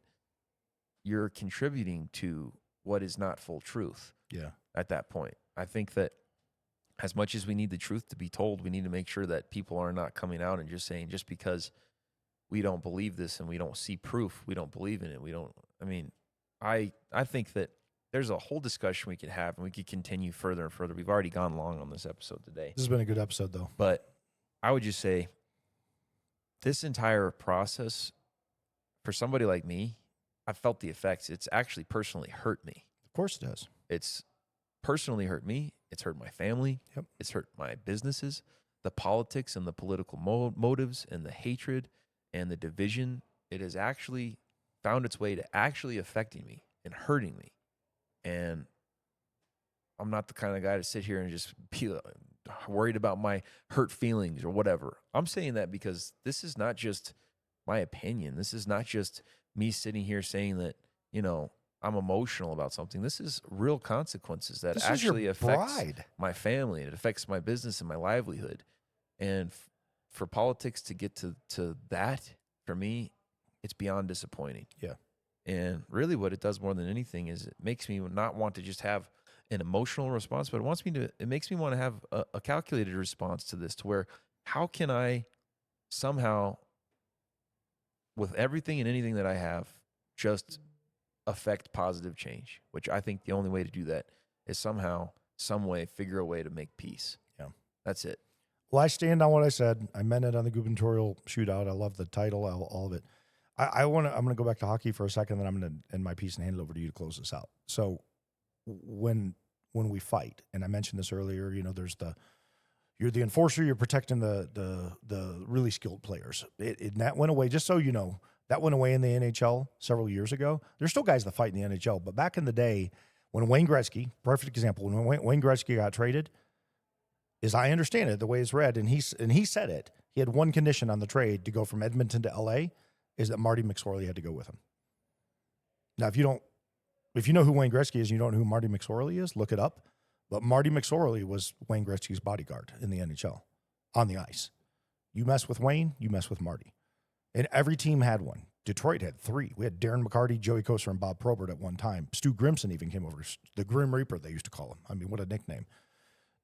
you're contributing to what is not full truth. Yeah. At that point, I think that as much as we need the truth to be told, we need to make sure that people are not coming out and just saying, just because we don't believe this and we don't see proof, we don't believe in it. I think that there's a whole discussion we could have, and we could continue further and further. We've already gone long on this episode today. This has been a good episode, though. But I would just say this entire process, for somebody like me, I felt the effects. It's actually personally hurt me. Of course it does. It's personally hurt me. It's hurt my family. Yep. It's hurt my businesses. The politics and the political motives and the hatred and the division, it has actually found its way to actually affecting me and hurting me. And I'm not the kind of guy to sit here and just be worried about my hurt feelings or whatever. I'm saying that because this is not just my opinion. This is not just me sitting here saying that, I'm emotional about something. This is real consequences that actually affects my family. It affects my business and my livelihood. And for politics to get to that, for me, it's beyond disappointing. Yeah. And really what it does more than anything is it makes me not want to just have an emotional response, but it makes me want to have a calculated response to this, to where how can I somehow, with everything and anything that I have, just affect positive change, which I think the only way to do that is somehow, some way, figure a way to make peace. Yeah. That's it. Well, I stand on what I said. I meant it on the gubernatorial shootout. I love the title, all of it. I'm going to go back to hockey for a second, then I'm going to end my piece and hand it over to you to close this out. So when we fight, and I mentioned this earlier, there's you're the enforcer, you're protecting the really skilled players. That went away, just so you know, that went away in the NHL several years ago. There's still guys that fight in the NHL, but back in the day, when Wayne Gretzky, perfect example, when Wayne Gretzky got traded, as I understand it, the way it's read, and he said it, he had one condition on the trade to go from Edmonton to LA, is that Marty McSorley had to go with him. Now, if you know who Wayne Gretzky is and you don't know who Marty McSorley is, look it up. But Marty McSorley was Wayne Gretzky's bodyguard in the NHL on the ice. You mess with Wayne, you mess with Marty. And every team had one. Detroit had 3. We had Darren McCarty, Joey Kocur, and Bob Probert at one time. Stu Grimson even came over. The Grim Reaper, they used to call him. I mean, what a nickname.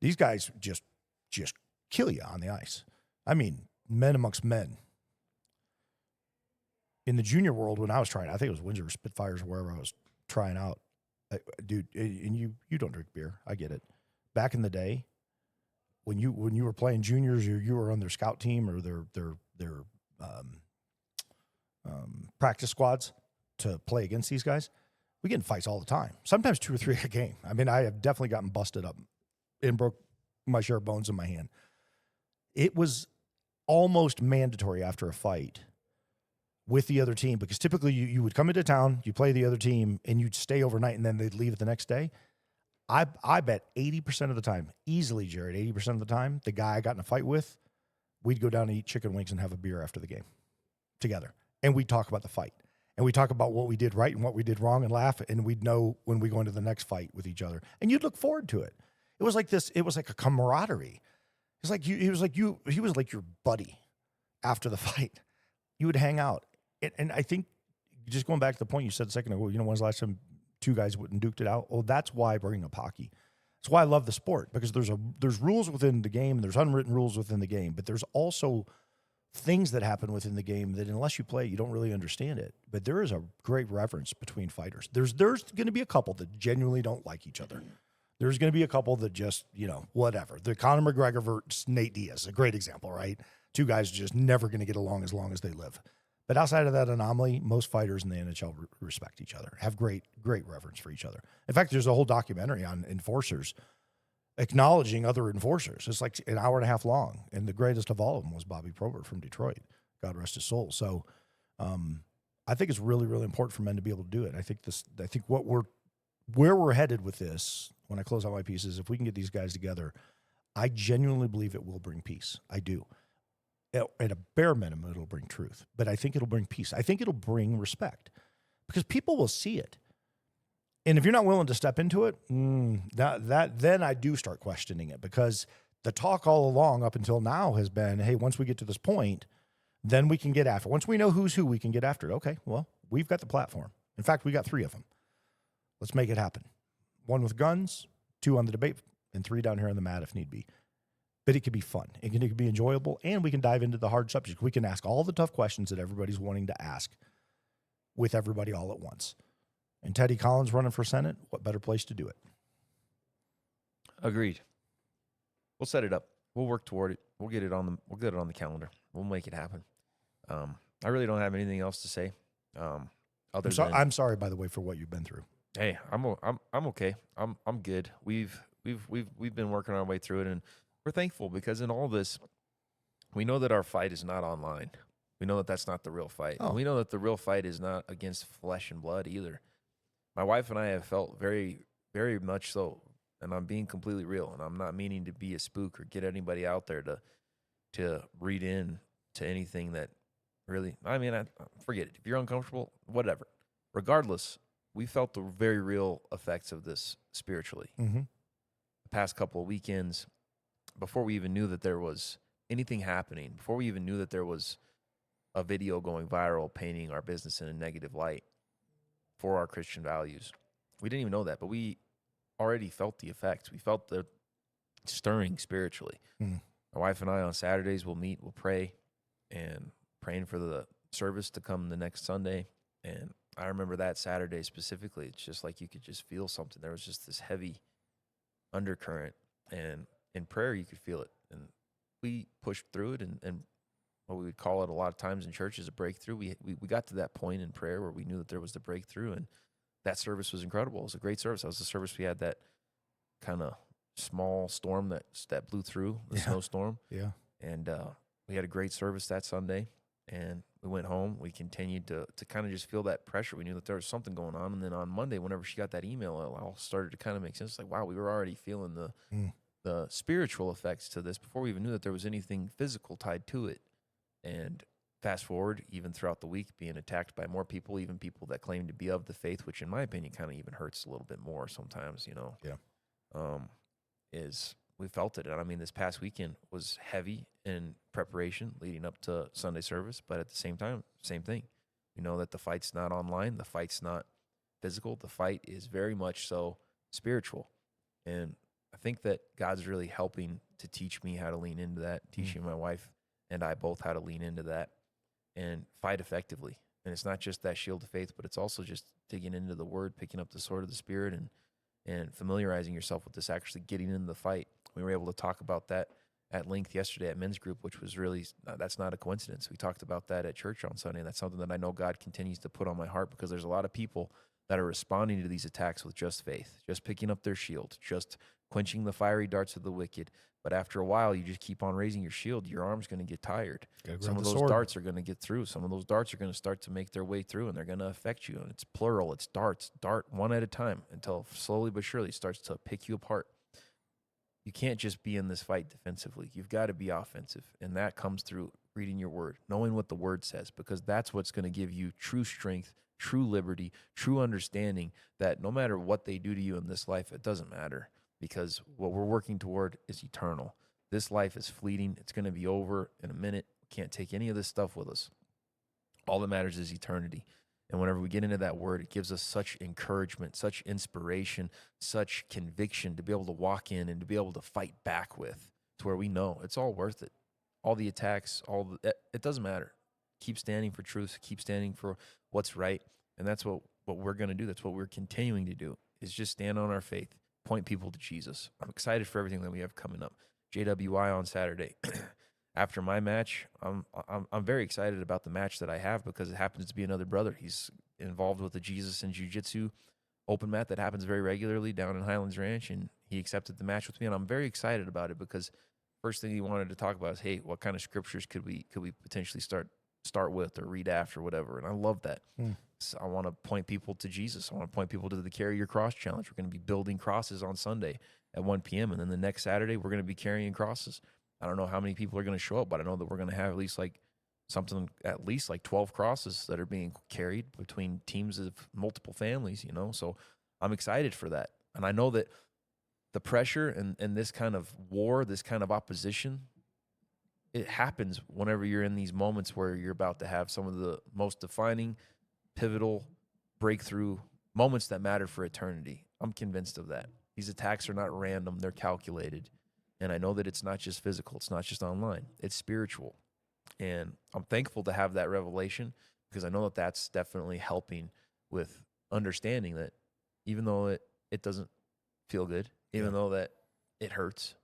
These guys just kill you on the ice. I mean, men amongst men. In the junior world, when I was trying, I think it was Windsor Spitfires or wherever I was trying out. Dude, and you don't drink beer. I get it. Back in the day, when you were playing juniors, or you were on their scout team or their practice squads to play against these guys, we get in fights all the time. Sometimes 2 or 3 a game. I mean, I have definitely gotten busted up and broke my share of bones in my hand. It was almost mandatory after a fight with the other team, because typically you would come into town, you play the other team, and you'd stay overnight, and then they'd leave it the next day. I bet 80% of the time, easily, Jared, 80% of the time, the guy I got in a fight with, we'd go down and eat chicken wings and have a beer after the game together. And we'd talk about the fight. And we'd talk about what we did right and what we did wrong and laugh, and we'd know when we go into the next fight with each other. And you'd look forward to it. It was like this, it was like a camaraderie. It's like he was like your buddy after the fight. You would hang out. And I think, just going back to the point you said a second ago, when's the last time 2 guys went and duked it out? Well, that's why I bring up hockey. That's why I love the sport, because there's rules within the game, and there's unwritten rules within the game, but there's also things that happen within the game that unless you play, you don't really understand it. But there is a great reverence between fighters. There's going to be a couple that genuinely don't like each other. There's going to be a couple that just, whatever. The Conor McGregor versus Nate Diaz, a great example, right? 2 guys just never going to get along as long as they live. But outside of that anomaly, most fighters in the NHL respect each other, have great reverence for each other. In fact, there's a whole documentary on enforcers acknowledging other enforcers. It's like an hour and a half long, and the greatest of all of them was Bobby Probert from Detroit. God rest his soul. So, I think it's really, really important for men to be able to do it. I think where we're headed with this, when I close out my piece, is if we can get these guys together, I genuinely believe it will bring peace. I do. At a bare minimum, it'll bring truth. But I think it'll bring peace. I think it'll bring respect, because people will see it. And if you're not willing to step into it, then I do start questioning it, because the talk all along up until now has been, hey, once we get to this point, Then we can get after it. Once we know who's who, we can get after it. Okay, well, we've got the platform. In fact, we got 3 of them. Let's make it happen. 1 with guns, 2 on the debate, and 3 down here on the mat if need be. But it could be fun. It can be enjoyable, and we can dive into the hard subjects. We can ask all the tough questions that everybody's wanting to ask with everybody all at once. And Teddy Collins running for Senate, what better place to do it? Agreed. We'll set it up. We'll work toward it. We'll get it on the calendar. We'll make it happen. I really don't have anything else to say. I'm sorry, by the way, for what you've been through. Hey, I'm okay. I'm good. We've been working our way through it, and we're thankful because in all this, we know that our fight is not online. We know that that's not the real fight. Oh. We know that the real fight is not against flesh and blood either. My wife and I have felt very, very much so, and I'm being completely real, and I'm not meaning to be a spook or get anybody out there to read in to anything that really, I forget it. If you're uncomfortable, whatever. Regardless, we felt the very real effects of this spiritually. Mm-hmm. The past couple of weekends, before we even knew that there was anything happening, before we even knew that there was a video going viral painting our business in a negative light for our Christian values, we didn't even know that, but we already felt the effects. We felt the stirring spiritually. Mm. My wife and I on Saturdays will meet, we'll pray, and praying for the service to come the next Sunday. And I remember that Saturday specifically. It's just like you could just feel something. There was just this heavy undercurrent, and in prayer you could feel it. And we pushed through it, and what we would call it a lot of times in church is a breakthrough. We got to that point in prayer where we knew that there was the breakthrough, and that service was incredible. It was a great service. That was the service we had that kind of small storm that blew through, the snowstorm. Yeah. And we had a great service that Sunday, and we went home. We continued to kind of just feel that pressure. We knew that there was something going on. And then on Monday, whenever she got that email, it all started to kind of make sense. Like, wow, we were already feeling the spiritual effects to this before we even knew that there was anything physical tied to it. And fast forward, even throughout the week, being attacked by more people, even people that claim to be of the faith, which in my opinion kind of even hurts a little bit more sometimes, you know. Yeah. Is we felt it. And I mean, this past weekend was heavy in preparation leading up to Sunday service, but at the same time, same thing. We know that the fight's not online, the fight's not physical, the fight is very much so spiritual. And I think that God's really helping to teach me how to lean into that, teaching my wife and I both how to lean into that and fight effectively. And it's not just that shield of faith, but it's also just digging into the word, picking up the sword of the Spirit, and familiarizing yourself with this, actually getting into the fight. We were able to talk about that at length yesterday at men's group, which was really, that's not a coincidence. We talked about that at church on Sunday, and that's something that I know God continues to put on my heart, because there's a lot of people that are responding to these attacks with just faith, just picking up their shield, just quenching the fiery darts of the wicked. But after a while, you just keep on raising your shield, your arm's going to get tired. Some of those darts are going to get through. Some of those darts are going to start to make their way through, and they're going to affect you. And it's plural. It's darts, dart one at a time, until slowly but surely it starts to pick you apart. You can't just be in this fight defensively. You've got to be offensive, and that comes through reading your word, knowing what the word says, because that's what's going to give you true strength, true liberty, true understanding that no matter what they do to you in this life, it doesn't matter, because what we're working toward is eternal. This life is fleeting. It's going to be over in a minute. We can't take any of this stuff with us. All that matters is eternity. And whenever we get into that word, it gives us such encouragement, such inspiration, such conviction to be able to walk in and to be able to fight back with, to where we know it's all worth it. All the attacks, it doesn't matter. Keep standing for truth. Keep standing for what's right. And that's what we're going to do. That's what we're continuing to do, is just stand on our faith, point people to Jesus. I'm excited for everything that we have coming up. JWI on Saturday. After my match, I'm very excited about the match that I have, because it happens to be another brother. He's involved with the Jesus and Jiu-Jitsu open mat that happens very regularly down in Highlands Ranch, and he accepted the match with me, and I'm very excited about it, because first thing he wanted to talk about is, hey, what kind of scriptures could we potentially start with or read after, whatever. And I love that. So I want to point people to Jesus. I want to point people to the Carry Your Cross Challenge. We're going to be building crosses on Sunday at 1 p.m. And then the next Saturday, we're going to be carrying crosses. I don't know how many people are going to show up, but I know that we're going to have at least like 12 crosses that are being carried between teams of multiple families, you know? So I'm excited for that. And I know that the pressure and this kind of war, this kind of opposition, it happens whenever you're in these moments where you're about to have some of the most defining, pivotal, breakthrough moments that matter for eternity. I'm convinced of that. These attacks are not random, they're calculated. And I know that it's not just physical, it's not just online, it's spiritual. And I'm thankful to have that revelation because I know that that's definitely helping with understanding that even though it doesn't feel good, even though that it hurts,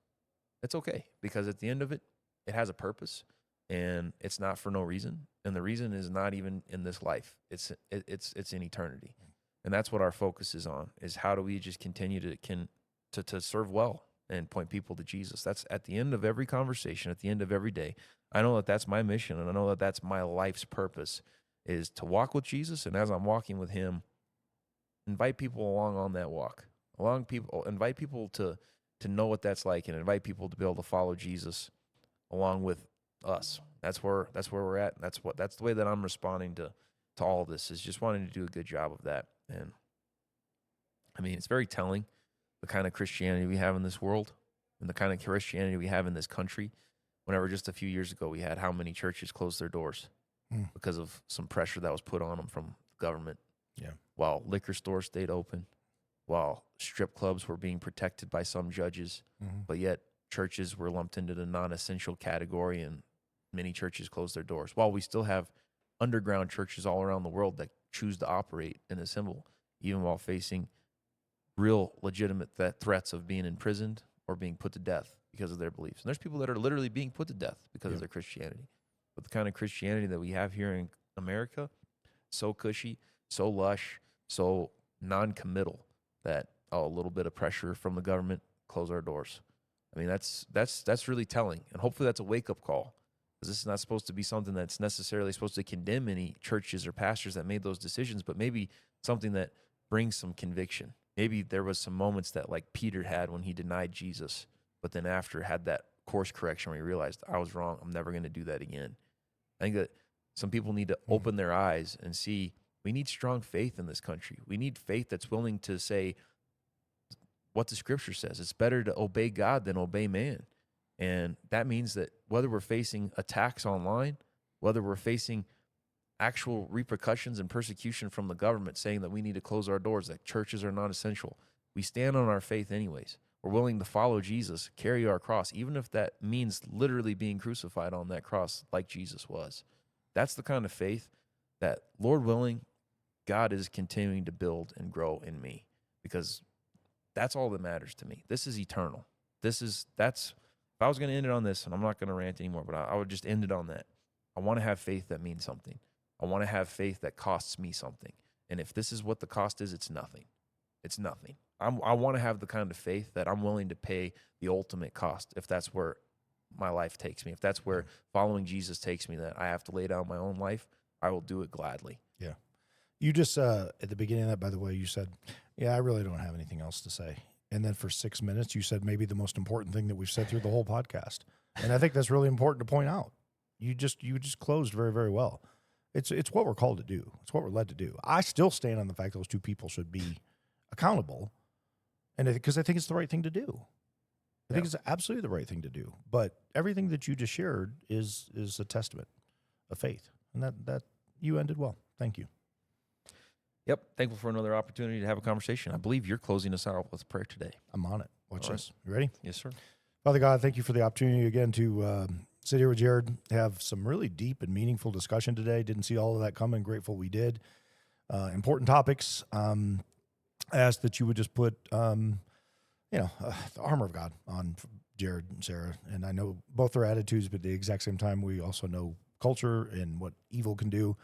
it's okay because at the end of it, it has a purpose and it's not for no reason. And the reason is not even in this life. It's in eternity. And that's what our focus is on, is how do we just continue to serve well and point people to Jesus. That's at the end of every conversation, at the end of every day. I know that that's my mission, and I know that that's my life's purpose, is to walk with Jesus, and as I'm walking with him, invite people along on that walk. Invite people to know what that's like, and invite people to be able to follow Jesus along with us. That's where we're at. That's the way that I'm responding to all of this, is just wanting to do a good job of that. And I mean, it's very telling the kind of Christianity we have in this world and the kind of Christianity we have in this country. Whenever just a few years ago we had how many churches closed their doors because of some pressure that was put on them from the government. Yeah. While liquor stores stayed open, while strip clubs were being protected by some judges, but yet churches were lumped into the non-essential category and many churches closed their doors. While we still have underground churches all around the world that choose to operate and assemble, even while facing real legitimate threats of being imprisoned or being put to death because of their beliefs. And there's people that are literally being put to death because of their Christianity. But the kind of Christianity that we have here in America, so cushy, so lush, so non-committal that a little bit of pressure from the government, close our doors. I mean, that's really telling. And hopefully that's a wake-up call, because this is not supposed to be something that's necessarily supposed to condemn any churches or pastors that made those decisions, but maybe something that brings some conviction. Maybe there was some moments that like Peter had when he denied Jesus, but then after had that course correction where he realized, I was wrong, I'm never going to do that again. I think that some people need to open their eyes and see we need strong faith in this country. We need faith that's willing to say what the scripture says. It's better to obey God than obey man. And that means that whether we're facing attacks online, whether we're facing actual repercussions and persecution from the government saying that we need to close our doors, that churches are not essential, we stand on our faith anyways. We're willing to follow Jesus, carry our cross, even if that means literally being crucified on that cross like Jesus was. That's the kind of faith that, Lord willing, God is continuing to build and grow in me, because that's all that matters to me. This is eternal. If I was going to end it on this, and I'm not going to rant anymore, but I would just end it on that. I want to have faith that means something. I want to have faith that costs me something. And if this is what the cost is, it's nothing. It's nothing. I want to have the kind of faith that I'm willing to pay the ultimate cost if that's where my life takes me. If that's where following Jesus takes me, that I have to lay down my own life, I will do it gladly. Yeah. You just, at the beginning of that, by the way, you said, yeah, I really don't have anything else to say. And then for 6 minutes, you said maybe the most important thing that we've said through the whole podcast. And I think that's really important to point out. You just closed very, very well. It's what we're called to do. It's what we're led to do. I still stand on the fact those two people should be accountable, and because I think it's the right thing to do. I think it's absolutely the right thing to do. But everything that you just shared is a testament of faith, and that you ended well. Thank you. Yep. Thankful for another opportunity to have a conversation. I believe you're closing us out with prayer today. I'm on it. Watch this. You ready? Yes, sir. Father God, thank you for the opportunity again to sit here with Jared, have some really deep and meaningful discussion today. Didn't see all of that coming. Grateful we did. Important topics. I ask that you would just put, the armor of God on Jared and Sarah. And I know both their attitudes, but at the exact same time, we also know culture and what evil can do.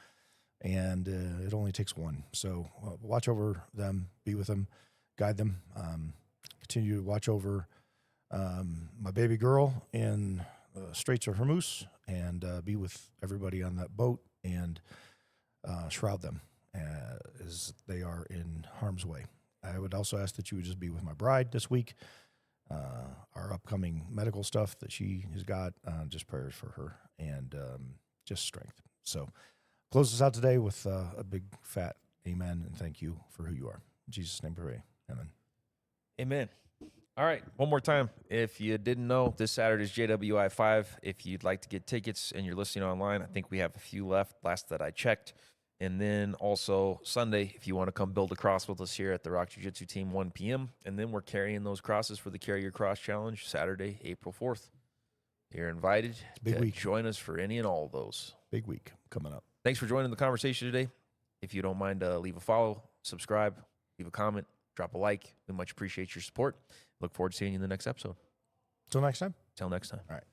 And it only takes one. So watch over them, be with them, guide them. Continue to watch over my baby girl in Straits of Hormuz, and be with everybody on that boat, and shroud them as they are in harm's way. I would also ask that you would just be with my bride this week, our upcoming medical stuff that she has got, just prayers for her, and just strength. So close us out today with a big fat amen, and thank you for who you are. In Jesus' name we pray. Amen. Amen. All right, one more time. If you didn't know, this Saturday is JWI 5. If you'd like to get tickets and you're listening online, I think we have a few left, last that I checked. And then also Sunday, if you want to come build a cross with us here at the Rock Jiu-Jitsu team, 1 p.m. And then we're carrying those crosses for the Carry Your Cross Challenge, Saturday, April 4th. You're invited to join us for any and all of those. Big week coming up. Thanks for joining the conversation today. If you don't mind, leave a follow, subscribe, leave a comment, drop a like. We much appreciate your support. Look forward to seeing you in the next episode. Till next time. Till next time. All right.